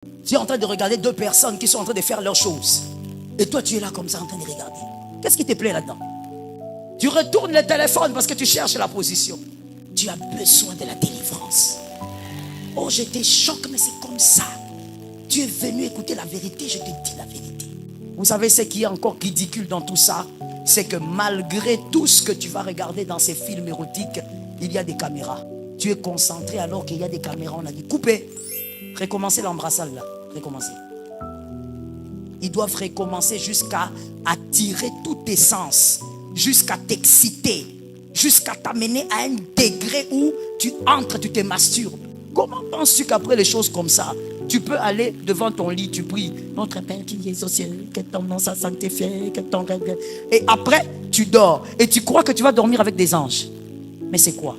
Tu es en train de regarder deux personnes qui sont en train de faire leurs choses. Et toi, tu es là comme ça en train de regarder. Qu'est-ce qui te plaît là-dedans? Tu retournes le téléphone parce que tu cherches la position. Tu as besoin de la délivrance. Oh, je te choque, mais c'est comme ça. Tu es venu écouter la vérité, je te dis la vérité. Vous savez ce qui est encore ridicule dans tout ça? C'est que malgré tout ce que tu vas regarder dans ces films érotiques, il y a des caméras. Tu es concentré alors qu'il y a des caméras. On a dit coupez. Recommencez l'embrassade là. Recommencez. Ils doivent recommencer jusqu'à attirer tous tes sens, jusqu'à t'exciter, jusqu'à t'amener à un degré où tu entres, tu te masturbes. Comment penses-tu qu'après les choses comme ça, tu peux aller devant ton lit, tu pries, notre Père qui est au ciel, que ton nom soit sanctifié, que ton rêve. Et après, tu dors. Et tu crois que tu vas dormir avec des anges. Mais c'est quoi?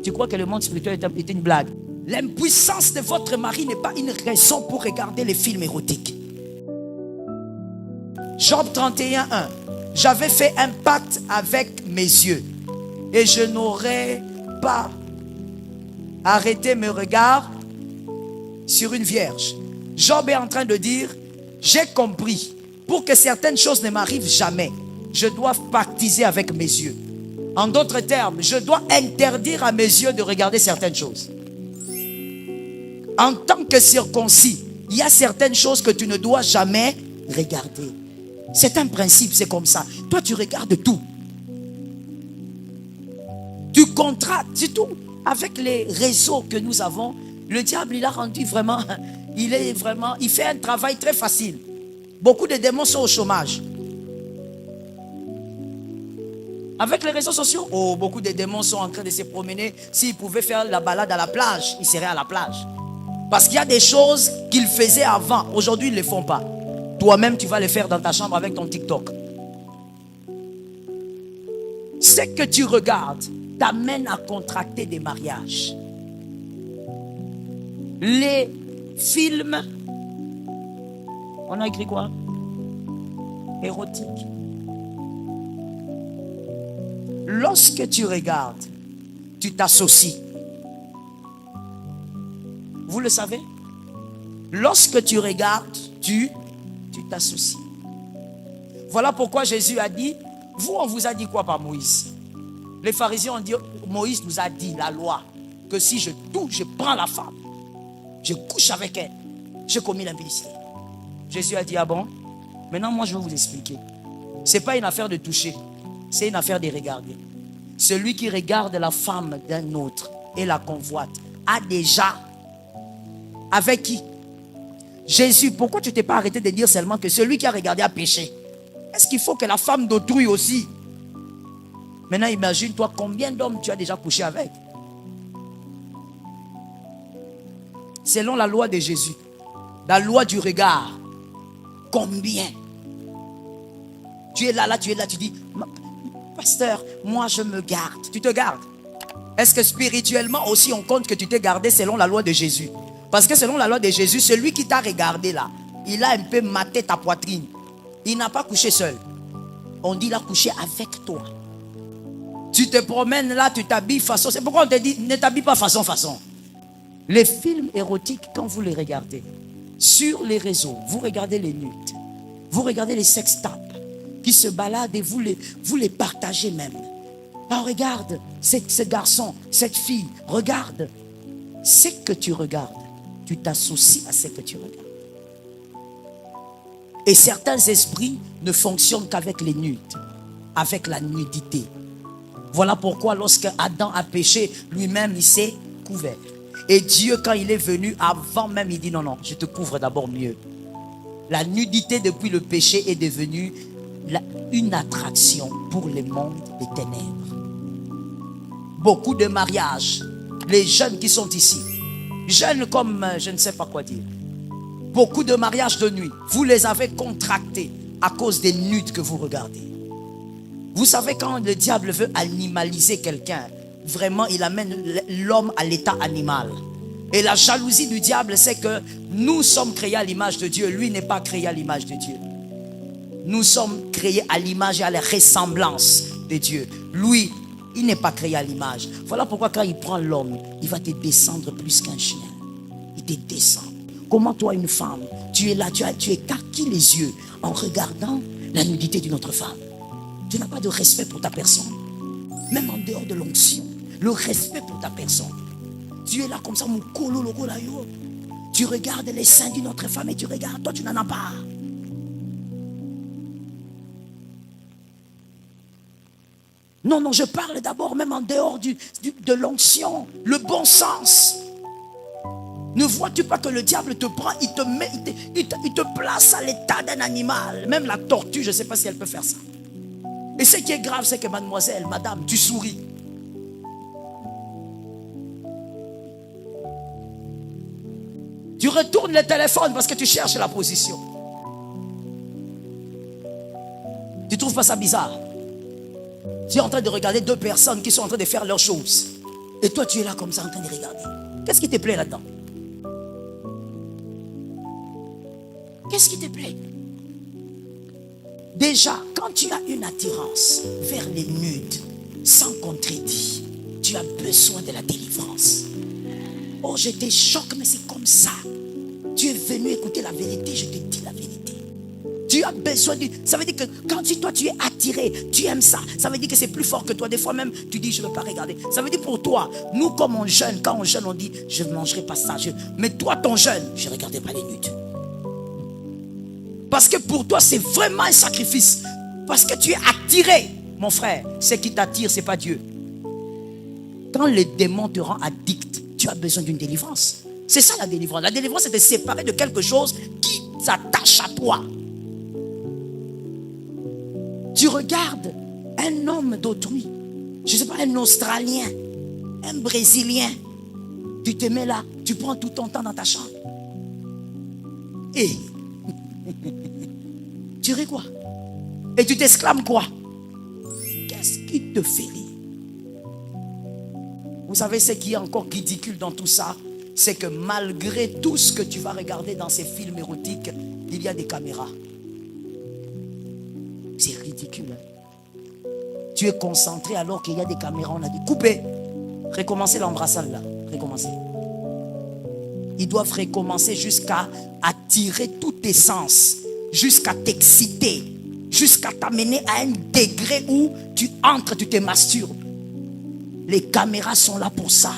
Tu crois que le monde spirituel est une blague? L'impuissance de votre mari n'est pas une raison pour regarder les films érotiques. Job 31, 1. J'avais fait un pacte avec mes yeux et je n'aurais pas arrêté mes regards sur une vierge. Job est en train de dire, j'ai compris, pour que certaines choses ne m'arrivent jamais, je dois pactiser avec mes yeux. En d'autres termes, je dois interdire à mes yeux de regarder certaines choses. En tant que circoncis, il y a certaines choses que tu ne dois jamais regarder. C'est un principe, c'est comme ça. Toi, tu regardes tout. Tu contractes, c'est tout. Avec les réseaux que nous avons, le diable, il a rendu vraiment, il fait un travail très facile. Beaucoup de démons sont au chômage. Avec les réseaux sociaux, oh, beaucoup de démons sont en train de se promener. S'ils pouvaient faire la balade à la plage, ils seraient à la plage. Parce qu'il y a des choses qu'ils faisaient avant. Aujourd'hui, ils ne les font pas. Toi-même, tu vas les faire dans ta chambre avec ton TikTok. Ce que tu regardes t'amène à contracter des mariages. Les films, on a écrit quoi? Érotiques. Lorsque tu regardes, tu t'associes. Vous le savez? Lorsque tu regardes, tu t'associes. Voilà pourquoi Jésus a dit, vous, on vous a dit quoi par Moïse? Les pharisiens ont dit, Moïse nous a dit, la loi, que si je touche, je prends la femme, je couche avec elle, j'ai commis l'impudicité. Jésus a dit, ah bon? Maintenant, moi, je vais vous expliquer. Ce n'est pas une affaire de toucher, c'est une affaire de regarder. Celui qui regarde la femme d'un autre et la convoite a déjà... Avec qui? Jésus, pourquoi tu ne t'es pas arrêté de dire seulement que celui qui a regardé a péché? Est-ce qu'il faut que la femme d'autrui aussi? Maintenant, imagine-toi combien d'hommes tu as déjà couché avec. Selon la loi de Jésus, la loi du regard, combien? Tu es là, tu es là, tu dis, pasteur, moi je me garde. Tu te gardes. Est-ce que spirituellement aussi on compte que tu t'es gardé selon la loi de Jésus? Parce que selon la loi de Jésus, celui qui t'a regardé là, il a un peu maté ta poitrine. Il n'a pas couché seul. On dit il a couché avec toi. Tu te promènes là, tu t'habilles façon. C'est pourquoi on te dit ne t'habille pas façon. Les films érotiques, quand vous les regardez, sur les réseaux, vous regardez les nudes, vous regardez les sextapes qui se baladent et vous les partagez même. Ah, regarde, ce garçon, cette fille, regarde. Ce que tu regardes, tu t'associes à ce que tu regardes. Et certains esprits ne fonctionnent qu'avec les nudes, avec la nudité. Voilà pourquoi lorsque Adam a péché, lui-même il s'est couvert. Et Dieu, quand il est venu, avant même, il dit non, je te couvre d'abord mieux. La nudité depuis le péché est devenue une attraction pour le monde des ténèbres. Beaucoup de mariages, les jeunes qui sont ici, jeunes comme je ne sais pas quoi dire, beaucoup de mariages de nuit, vous les avez contractés à cause des nudes que vous regardez. Vous savez, quand le diable veut animaliser quelqu'un, vraiment il amène l'homme à l'état animal. Et la jalousie du diable, c'est que nous sommes créés à l'image de Dieu, lui n'est pas créé à l'image de Dieu. Nous sommes créés à l'image et à la ressemblance de Dieu. Lui, il n'est pas créé à l'image. Voilà pourquoi quand il prend l'homme, il va te descendre plus qu'un chien. Il te descend. Comment toi, une femme, tu es là, tu écarquilles les yeux en regardant la nudité d'une autre femme. Tu n'as pas de respect pour ta personne. Même en dehors de l'onction, le respect pour ta personne. Tu es là comme ça, mon colo, logo, là, yo. Tu regardes les seins d'une autre femme et tu regardes, toi tu n'en as pas. Non, non, je parle d'abord même en dehors de l'onction, le bon sens. Ne vois-tu pas que le diable te prend, il te place à l'état d'un animal. Même la tortue, je ne sais pas si elle peut faire ça. Et ce qui est grave, c'est que mademoiselle, madame, tu souris. Tu retournes le téléphone parce que tu cherches la position. Tu ne trouves pas ça bizarre? Tu es en train de regarder deux personnes qui sont en train de faire leurs choses. Et toi, tu es là comme ça en train de regarder. Qu'est-ce qui te plaît là-dedans? Qu'est-ce qui te plaît? Déjà, quand tu as une attirance vers les nudes, sans contredit, tu as besoin de la délivrance. Oh, je te choque, mais c'est comme ça. Tu es venu écouter la vérité, je te dis la vérité. Tu as besoin de... Ça veut dire que quand toi tu es attiré, tu aimes ça. Ça veut dire que c'est plus fort que toi. Des fois même, tu dis, je ne veux pas regarder. Ça veut dire pour toi, nous comme on jeûne, quand on jeûne, on dit, je ne mangerai pas ça. Mais toi, ton jeûne, je ne regarderai pas les nudes. Parce que pour toi, c'est vraiment un sacrifice. Parce que tu es attiré. Mon frère, ce qui t'attire, ce n'est pas Dieu. Quand le démon te rend addict, tu as besoin d'une délivrance. C'est ça la délivrance. La délivrance, c'est de se séparer de quelque chose qui s'attache à toi. Tu regardes un homme d'autrui, je ne sais pas, un Australien, un Brésilien, tu te mets là, tu prends tout ton temps dans ta chambre. Et tu ris quoi? Et tu t'exclames quoi? Qu'est-ce qui te fait rire? Vous savez ce qui est encore ridicule dans tout ça? C'est que malgré tout ce que tu vas regarder dans ces films érotiques, il y a des caméras. C'est ridicule. Tu es concentré alors qu'il y a des caméras. On a dit couper. Recommencer l'embrassade là. Recommencer. Ils doivent recommencer jusqu'à attirer tous tes sens, jusqu'à t'exciter, jusqu'à t'amener à un degré où tu entres, tu te masturbes. Les caméras sont là pour ça.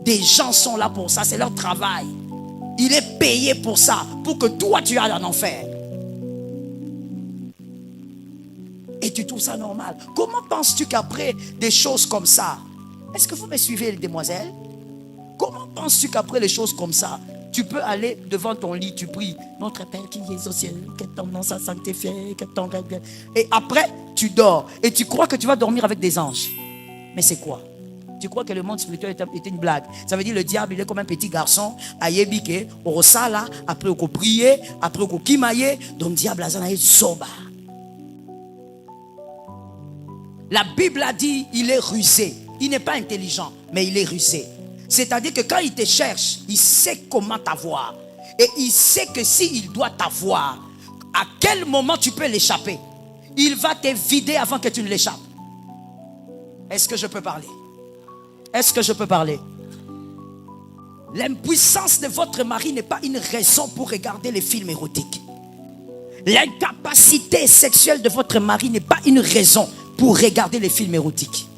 Des gens sont là pour ça. C'est leur travail. Il est payé pour ça, pour que toi tu ailles en enfer. Et tu trouves ça normal. Comment penses-tu qu'après des choses comme ça, est-ce que vous me suivez, les demoiselles? Comment penses-tu qu'après les choses comme ça, tu peux aller devant ton lit, tu pries, notre Père qui est aux cieux, que ton nom soit sanctifié, que ton règne. Et après, tu dors. Et tu crois que tu vas dormir avec des anges. Mais c'est quoi? Tu crois que le monde spirituel est une blague? Ça veut dire le diable, il est comme un petit garçon, à yébike, au rosala, après au prier, après au kimaye, donc le diable a zanaï soba. La Bible a dit, il est rusé. Il n'est pas intelligent, mais il est rusé. C'est-à-dire que quand il te cherche, il sait comment t'avoir. Et il sait que s'il doit t'avoir, à quel moment tu peux l'échapper. Il va te vider avant que tu ne l'échappes. Est-ce que je peux parler? Est-ce que je peux parler? L'impuissance de votre mari n'est pas une raison pour regarder les films érotiques. L'incapacité sexuelle de votre mari n'est pas une raison pour regarder les films érotiques.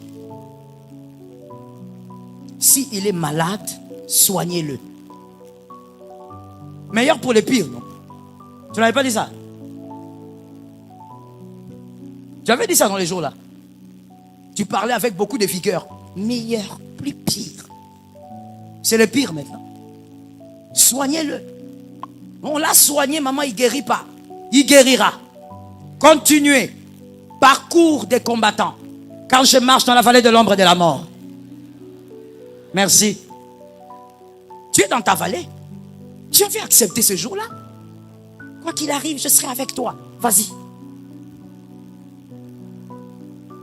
S'il est malade, soignez-le. Meilleur pour les pires, non? Tu n'avais pas dit ça? Tu avais dit ça dans les jours là. Tu parlais avec beaucoup de vigueur. Meilleur, plus pire. C'est le pire maintenant. Soignez-le. On l'a soigné, maman, il ne guérit pas. Il guérira. Continuez. Parcours des combattants. Quand je marche dans la vallée de l'ombre de la mort. Merci. Tu es dans ta vallée. Tu avais accepté ce jour-là. Quoi qu'il arrive, je serai avec toi. Vas-y.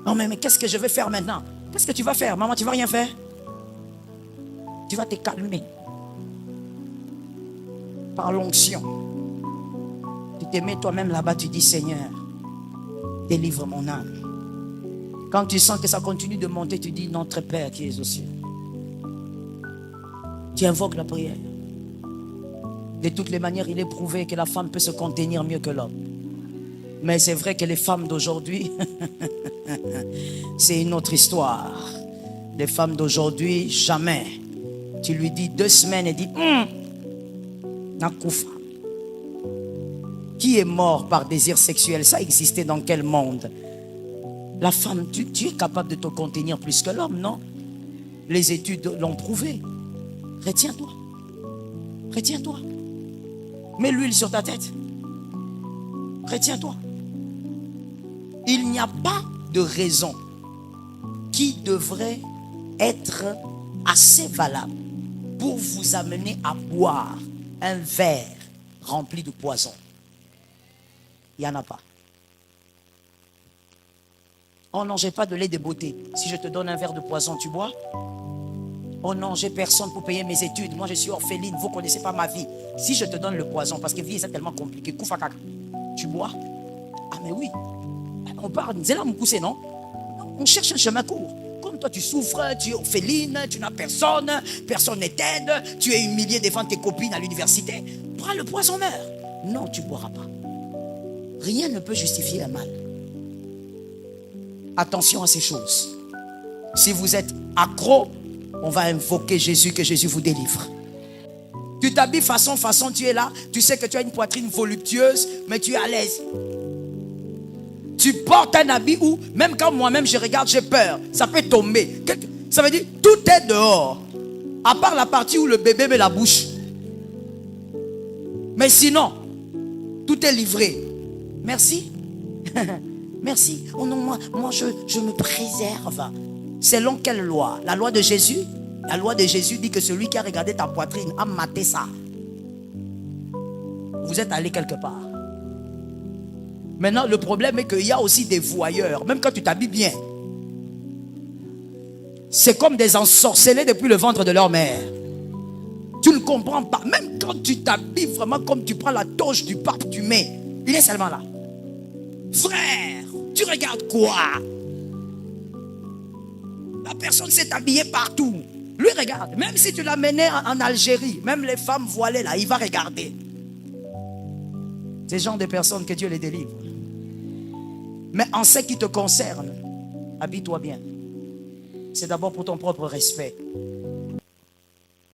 Non mais qu'est-ce que je vais faire maintenant? Qu'est-ce que tu vas faire? Maman, tu ne vas rien faire? Tu vas te calmer. Par l'onction. Tu te mets toi-même là-bas, tu dis Seigneur, délivre mon âme. Quand tu sens que ça continue de monter, tu dis notre Père qui est aux cieux. Tu invoques la prière. De toutes les manières, il est prouvé que la femme peut se contenir mieux que l'homme. Mais c'est vrai que les femmes d'aujourd'hui, c'est une autre histoire. Les femmes d'aujourd'hui, jamais. Tu lui dis 2 semaines et dit, Nakoufa. Qui est mort par désir sexuel? Ça existait dans quel monde? La femme, tu es capable de te contenir plus que l'homme, non? Les études l'ont prouvé. Retiens-toi. Retiens-toi. Mets l'huile sur ta tête. Retiens-toi. Il n'y a pas de raison qui devrait être assez valable pour vous amener à boire un verre rempli de poison. Il n'y en a pas. Oh non, j'ai pas de lait de beauté. Si je te donne un verre de poison, tu bois? Oh non, j'ai personne pour payer mes études. Moi, je suis orpheline. Vous ne connaissez pas ma vie. Si je te donne le poison, parce que vie, c'est tellement compliqué. Koufakaka, tu bois? Ah, mais oui. On parle, c'est là mon cousin, non? On cherche un chemin court. Comme toi, tu souffres, tu es orpheline, tu n'as personne, personne ne t'aide, tu es humilié devant tes copines à l'université. Prends le poison, meurs. Non, tu ne boiras pas. Rien ne peut justifier un mal. Attention à ces choses. Si vous êtes accro, on va invoquer Jésus, que Jésus vous délivre. Tu t'habilles façon, tu es là, tu sais que tu as une poitrine voluptueuse, mais tu es à l'aise. Tu portes un habit où, même quand moi-même je regarde, j'ai peur. Ça peut tomber. Ça veut dire, tout est dehors. À part la partie où le bébé met la bouche. Mais sinon, tout est livré. Merci. Merci. Oh non, moi je me préserve. Selon quelle loi? La loi de Jésus? La loi de Jésus dit que celui qui a regardé ta poitrine a maté ça. Vous êtes allé quelque part. Maintenant, le problème est qu'il y a aussi des voyeurs. Même quand tu t'habilles bien, c'est comme des ensorcelés depuis le ventre de leur mère. Tu ne comprends pas. Même quand tu t'habilles vraiment comme tu prends la toge du pape, tu mets. Il est seulement là. Frère, tu regardes quoi? La personne s'est habillée partout. Lui regarde. Même si tu l'amenais en Algérie, même les femmes voilées là, il va regarder. Ces gens de personnes, que Dieu les délivre. Mais en ce qui te concerne, habille-toi bien. C'est d'abord pour ton propre respect.